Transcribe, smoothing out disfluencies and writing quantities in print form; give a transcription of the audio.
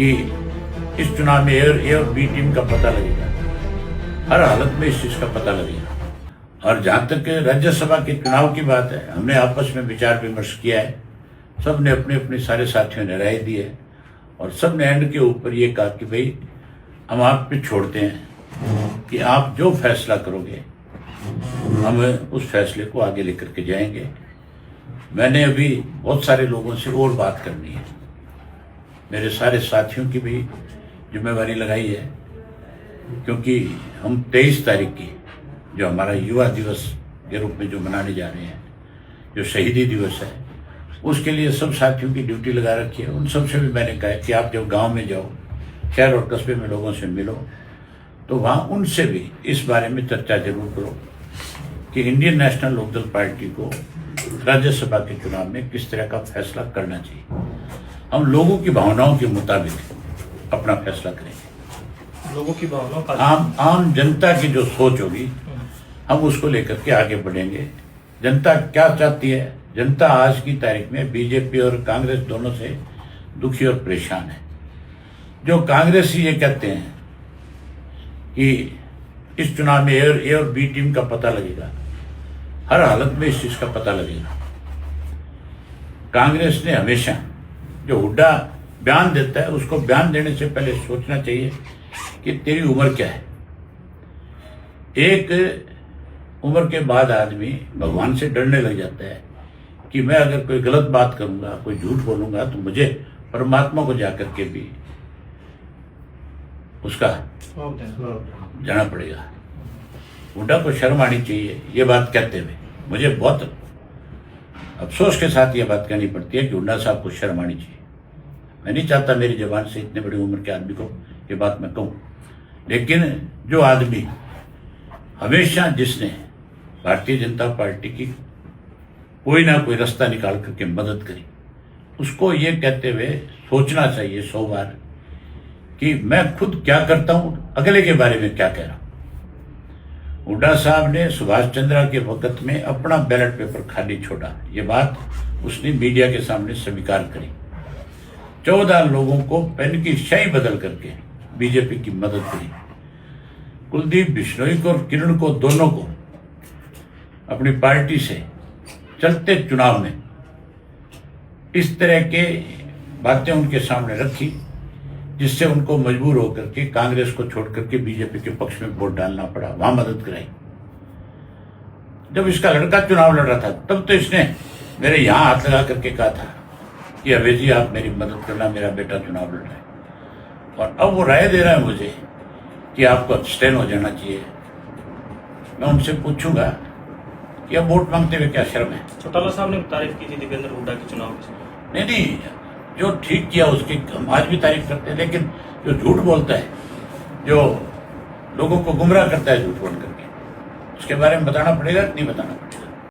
कि इस चुनाव में ए और बी टीम का पता लगेगा। हर हालत में इस चीज का पता लगेगा। और जहां तक राज्यसभा के चुनाव की बात है, हमने आपस में विचार विमर्श किया है। सब ने अपने अपने सारे साथियों ने राय दी है और सब ने एंड के ऊपर ये कहा कि भाई हम आप पे छोड़ते हैं कि आप जो फैसला करोगे हम उस फैसले को आगे लेकर के जाएंगे। मैंने अभी बहुत सारे लोगों से और बात करनी है। मेरे सारे साथियों की भी जिम्मेवारी लगाई है, क्योंकि हम 23 तारीख की जो हमारा युवा दिवस के रूप में जो मनाने जा रहे हैं, जो शहीदी दिवस है, उसके लिए सब साथियों की ड्यूटी लगा रखी है। उन सब से भी मैंने कहा कि आप जब गांव में जाओ, शहर और कस्बे में लोगों से मिलो, तो वहाँ उनसे भी इस बारे में चर्चा जरूर करो कि इंडियन नेशनल लोकदल पार्टी को राज्यसभा के चुनाव में किस तरह का फैसला करना चाहिए। हम लोगों की भावनाओं के मुताबिक अपना फैसला करेंगे। लोगों की भावनाओं का आम जनता की जो सोच होगी हम उसको लेकर के आगे बढ़ेंगे। जनता क्या चाहती है? जनता आज की तारीख में बीजेपी और कांग्रेस दोनों से दुखी और परेशान है। जो कांग्रेसी ये कहते हैं कि इस चुनाव में ए और बी टीम का पता लगेगा, हर हालत में इस चीज का पता लगेगा। कांग्रेस ने हमेशा जो हुड्डा बयान देता है, उसको बयान देने से पहले सोचना चाहिए कि तेरी उम्र क्या है। एक उम्र के बाद आदमी भगवान से डरने लग जाता है कि मैं अगर कोई गलत बात करूंगा, कोई झूठ बोलूंगा, तो मुझे परमात्मा को जाकर के भी उसका जाना पड़ेगा। हुड्डा को शर्म आनी चाहिए ये बात कहते हुए। मुझे बहुत अफसोस के साथ ये बात कहनी पड़ती है कि हुड्डा साहब को शर्म आनी चाहिए। मैं नहीं चाहता मेरी जबान से इतने बड़ी उम्र के आदमी को ये बात मैं कहूं, लेकिन जो आदमी हमेशा जिसने भारतीय जनता पार्टी की कोई ना कोई रास्ता निकाल करके मदद करी, उसको ये कहते हुए सोचना चाहिए 100 बार कि मैं खुद क्या करता हूं, अगले के बारे में क्या कह रहा हूं। हुड्डा साहब ने सुभाष चंद्र के वक्त में अपना बैलेट पेपर खाली छोड़ा, ये बात उसने मीडिया के सामने स्वीकार करी। 14 लोगों को पेन की स्याही बदल करके बीजेपी की मदद करी। कुलदीप बिश्नोई को और किरण को, दोनों को अपनी पार्टी से चलते चुनाव में इस तरह के बातें उनके सामने रखी, जिससे उनको मजबूर होकर के कांग्रेस को छोड़ करके बीजेपी के पक्ष में वोट डालना पड़ा। वहां मदद कराई। जब इसका लड़का चुनाव लड़ रहा था, तब तो इसने मेरे यहां हाथ लगा करके कहा था कि अभय जी आप मेरी मदद करना, मेरा बेटा चुनाव लड़ रहा है। और अब वो राय दे रहा है मुझे कि आपको अब्स्टेन हो जाना चाहिए। मैं उनसे पूछूंगा कि अब वोट मांगते हुए क्या शर्म है? चौटाला साहब ने तारीफ की थी दिवेंद्र हुड्डा के चुनाव की। नहीं, जो ठीक किया उसकी हम आज भी तारीफ करते हैं, लेकिन जो झूठ बोलता है, जो लोगों को गुमराह करता है झूठ बोल करके, उसके बारे में बताना पड़ेगा कि नहीं बताना पड़ेगा?